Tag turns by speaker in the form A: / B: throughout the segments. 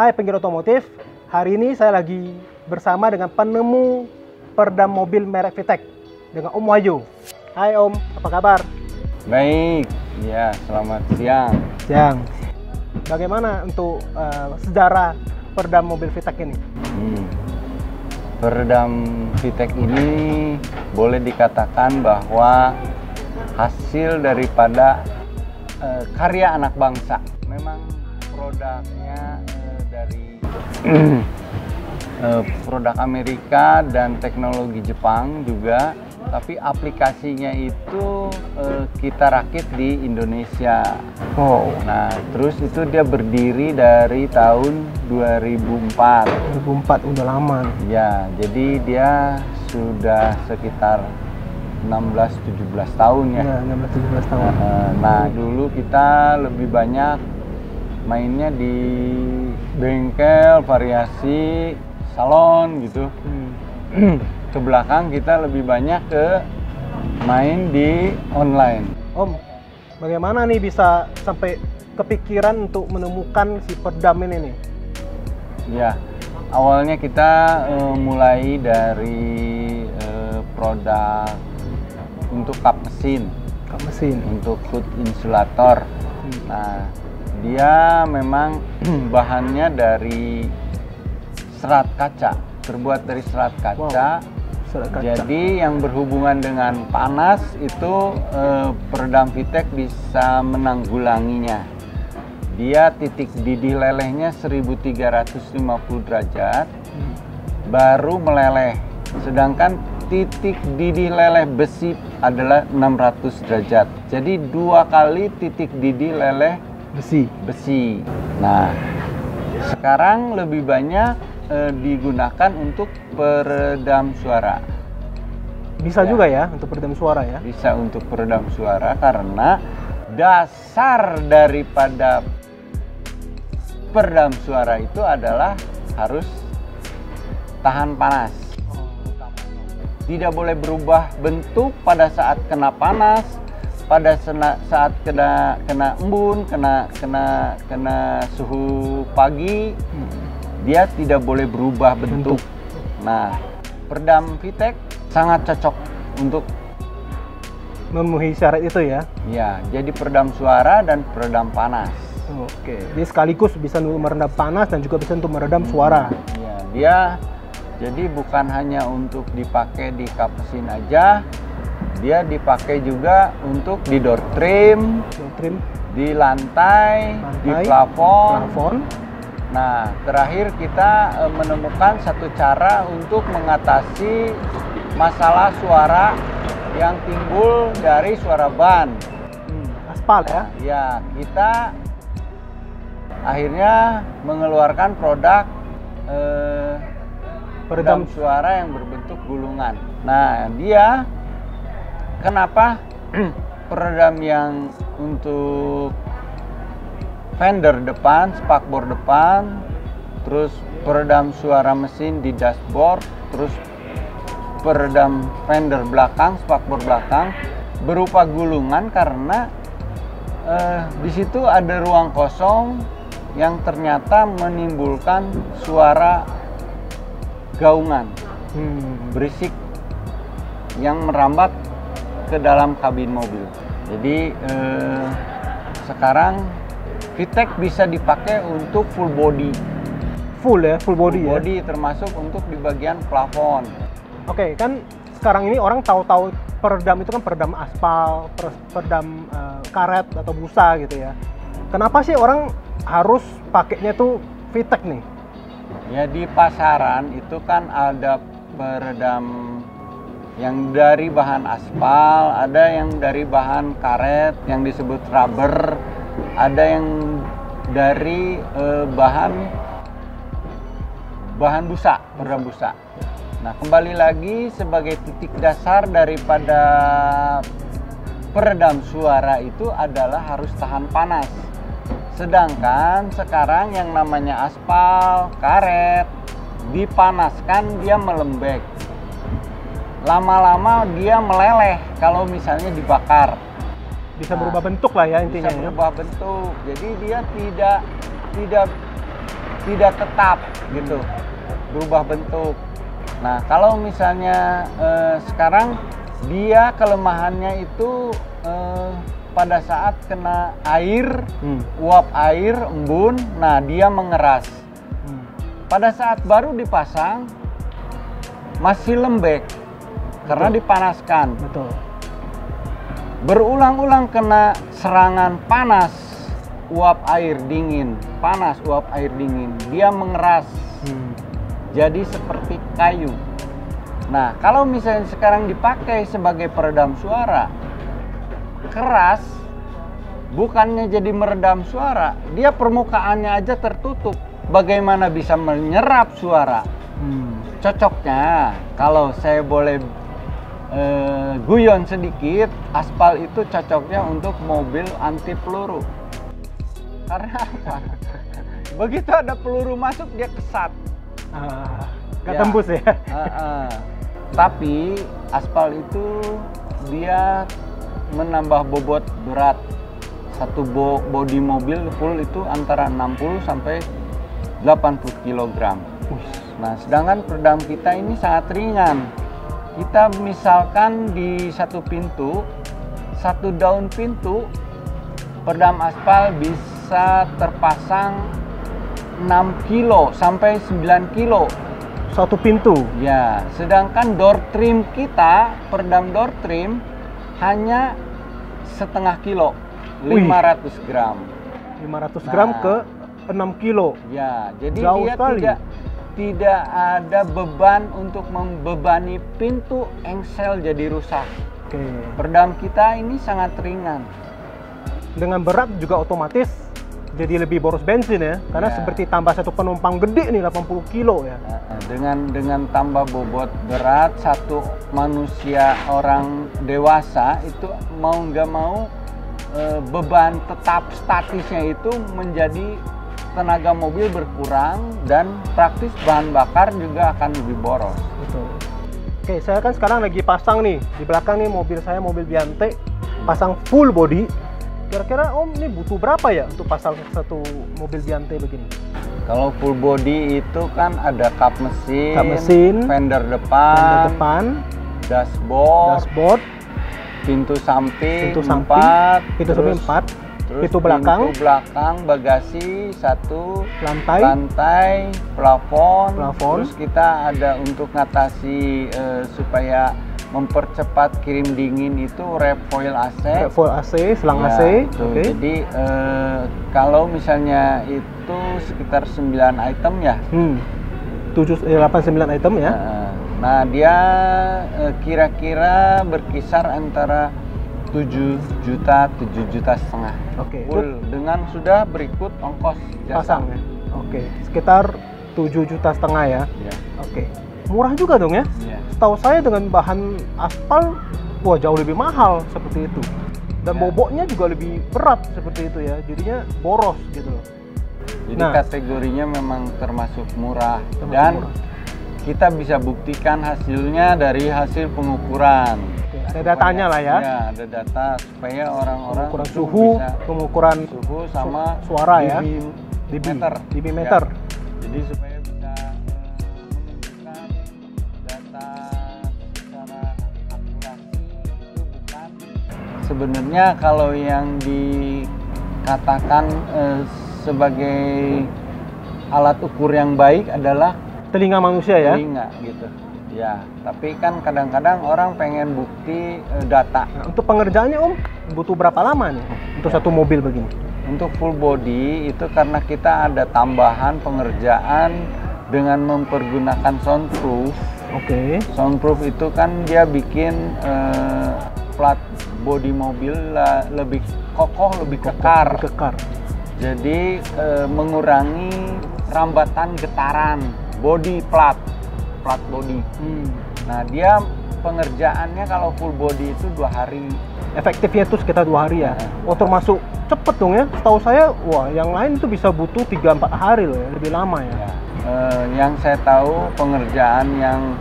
A: Hai penggemar otomotif, hari ini saya lagi bersama dengan penemu peredam mobil merek VTEC dengan Om Wahyu. Hai Om, apa kabar?
B: Baik, ya selamat siang.
A: Siang. Bagaimana untuk sejarah peredam mobil VTEC ini?
B: Peredam VTEC ini boleh dikatakan bahwa hasil daripada karya anak bangsa. Memang produknya dari produk Amerika dan teknologi Jepang juga, tapi aplikasinya itu kita rakit di Indonesia. Nah, terus itu dia berdiri dari tahun 2004.
A: 2004, udah lama.
B: Ya, jadi dia sudah sekitar 16-17 tahun ya.
A: Ya, 16-17 tahun.
B: Nah, dulu kita lebih banyak mainnya di bengkel, variasi, salon gitu. Ke belakang kita lebih banyak ke main di online.
A: Om, bagaimana nih bisa sampai kepikiran untuk menemukan si peredam ini nih?
B: Ya, awalnya kita mulai dari produk untuk kap mesin, untuk hood insulator. Nah, dia memang bahannya dari serat kaca, terbuat dari serat kaca. Jadi yang berhubungan dengan panas itu peredam VTEC bisa menanggulanginya. Dia titik didih lelehnya 1350 derajat baru meleleh. Sedangkan titik didih leleh besi adalah 600 derajat. Jadi 2 kali titik didih leleh besi. Nah, sekarang lebih banyak digunakan untuk peredam suara.
A: Bisa juga ya untuk peredam suara ya?
B: Bisa untuk peredam suara karena dasar daripada peredam suara itu adalah harus tahan panas. Tidak boleh berubah bentuk pada saat kena panas, pada saat kena embun, kena suhu pagi, dia tidak boleh berubah bentuk. Nah, peredam VTEC sangat cocok untuk
A: memenuhi syarat itu ya?
B: Ya, jadi peredam suara dan peredam panas.
A: Oke, jadi sekaligus bisa meredam panas dan juga bisa untuk meredam suara.
B: Ya, dia jadi bukan hanya untuk dipakai di kap mesin aja, dia dipakai juga untuk di door trim, di lantai, di plafon. Nah, terakhir kita menemukan satu cara untuk mengatasi masalah suara yang timbul dari suara ban.
A: Aspal ya?
B: Ya, kita akhirnya mengeluarkan produk peredam suara yang berbentuk gulungan. Nah, dia kenapa peredam yang untuk fender depan, spakbor depan, terus peredam suara mesin di dashboard, terus peredam fender belakang, spakbor belakang berupa gulungan karena di situ ada ruang kosong yang ternyata menimbulkan suara gaungan, berisik yang merambat ke dalam kabin mobil. Jadi sekarang VTEC bisa dipakai untuk full body.
A: Full body ya?
B: Termasuk untuk di bagian plafon.
A: Oke, kan sekarang ini orang tahu peredam itu kan peredam aspal, peredam karet atau busa gitu ya. Kenapa sih orang harus pakainya tuh VTEC nih?
B: Ya, di pasaran itu kan ada peredam yang dari bahan aspal, ada yang dari bahan karet yang disebut rubber, ada yang dari bahan busa, peredam busa. Nah, kembali lagi sebagai titik dasar daripada peredam suara itu adalah harus tahan panas. Sedangkan sekarang yang namanya aspal, karet, dipanaskan dia melembek. Lama-lama dia meleleh kalau misalnya dibakar.
A: Bisa berubah bentuk lah ya intinya.
B: Bisa berubah bentuk. Jadi dia tidak tidak tetap gitu, berubah bentuk. Nah, kalau misalnya sekarang dia kelemahannya itu pada saat kena air, uap air, embun, nah dia mengeras. Pada saat baru dipasang masih lembek karena dipanaskan.
A: Betul.
B: Berulang-ulang kena serangan panas, uap air dingin, panas, uap air dingin, dia mengeras. Jadi seperti kayu. Nah, kalau misalnya sekarang dipakai sebagai peredam suara, keras, bukannya jadi meredam suara, dia permukaannya aja tertutup. Bagaimana bisa menyerap suara? Cocoknya, kalau saya boleh guyon sedikit, aspal itu cocoknya untuk mobil anti peluru. Karena apa? Begitu ada peluru masuk, dia kesat.
A: Nggak tembus ya.
B: Tapi aspal itu dia menambah bobot berat. Satu bodi mobil full itu antara 60 sampai 80 kg. Nah, sedangkan peredam kita ini sangat ringan. Kita misalkan di satu pintu, satu daun pintu, peredam aspal bisa terpasang 6 kilo sampai 9 kilo.
A: Satu pintu?
B: Ya, sedangkan door trim kita, peredam door trim, hanya setengah kilo, 500 gram.
A: 500 gram ke 6 kilo?
B: Ya, jadi
A: jauh
B: dia
A: sekali.
B: tidak ada beban untuk membebani pintu engsel jadi rusak.
A: Oke.
B: Peredam kita ini sangat ringan.
A: Dengan berat juga otomatis jadi lebih boros bensin ya, karena seperti tambah satu penumpang gede nih 80 kilo ya.
B: Dengan tambah bobot berat, satu manusia orang dewasa itu mau nggak mau beban tetap statisnya itu menjadi tenaga mobil berkurang dan praktis bahan bakar juga akan lebih boros.
A: Betul. Oke, saya kan sekarang lagi pasang nih di belakang nih mobil saya, mobil Biante, pasang full body. Kira-kira Om ini butuh berapa ya untuk pasang satu mobil Biante begini?
B: Kalau full body itu kan ada kap mesin, fender depan, dashboard, pintu samping 4,
A: pintu samping 4,
B: terus
A: pintu belakang,
B: bagasi 1,
A: lantai,
B: plafon. Terus kita ada untuk ngatasi supaya mempercepat kirim dingin itu rep foil AC,
A: selang
B: ya,
A: AC.
B: Okay. Jadi kalau misalnya itu sekitar 9 item ya.
A: 8-9 item ya.
B: Nah, dia kira-kira berkisar antara 7 juta, 7,5 juta.
A: Oke.
B: Full dengan sudah berikut ongkos jasa.
A: Pasang ya. Oke, sekitar 7,5 juta ya.
B: Ya.
A: Oke. Murah juga dong ya?
B: Ya.
A: Setahu saya dengan bahan aspal, wah jauh lebih mahal seperti itu. Dan bobotnya juga lebih berat seperti itu ya. Jadinya boros gitu loh.
B: Jadi kategorinya memang termasuk murah. Dan kita bisa buktikan hasilnya dari hasil pengukuran.
A: Ada datanya lah ya.
B: Ya, ada data supaya orang-orang
A: pengukuran suhu, pengukuran
B: suhu sama
A: suara ya.
B: dB
A: meter.
B: Ya. Jadi supaya bisa menunjukkan data secara akurasi itu bukan. Sebenarnya kalau yang dikatakan sebagai alat ukur yang baik adalah
A: telinga manusia ya.
B: Telinga gitu. Ya, tapi kan kadang-kadang orang pengen bukti data.
A: Nah, untuk pengerjaannya Om, butuh berapa lama nih untuk satu mobil begini?
B: Untuk full body itu karena kita ada tambahan pengerjaan dengan mempergunakan soundproof.
A: Oke.
B: Soundproof itu kan dia bikin plat body mobil lebih kokoh, lebih kekar. Jadi mengurangi rambatan getaran body plat body. Nah, dia pengerjaannya kalau full body itu 2 hari.
A: Efektifnya itu sekitar 2 hari ya. Oh, termasuk cepet dong ya. Setahu saya, wah yang lain itu bisa butuh 3-4 hari loh ya, lebih lama ya.
B: Yang saya tahu pengerjaan yang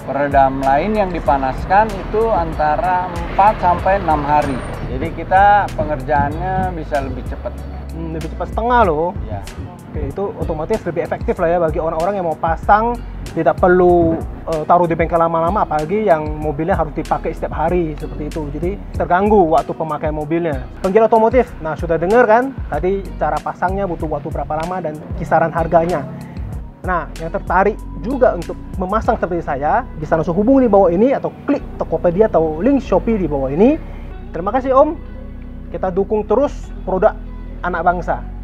B: peredam lain yang dipanaskan itu antara 4 sampai 6 hari. Jadi kita pengerjaannya bisa lebih cepat.
A: Lebih cepat setengah loh.
B: Ya.
A: Oke, itu otomatis lebih efektif lah ya bagi orang-orang yang mau pasang, tidak perlu taruh di bengkel lama-lama, apalagi yang mobilnya harus dipakai setiap hari seperti itu. Jadi terganggu waktu pemakaian mobilnya. Penggiat otomotif, nah sudah dengar kan tadi cara pasangnya butuh waktu berapa lama dan kisaran harganya. Nah, yang tertarik juga untuk memasang seperti saya, bisa langsung hubungi di bawah ini atau klik Tokopedia atau link Shopee di bawah ini. Terima kasih Om, kita dukung terus produk anak bangsa.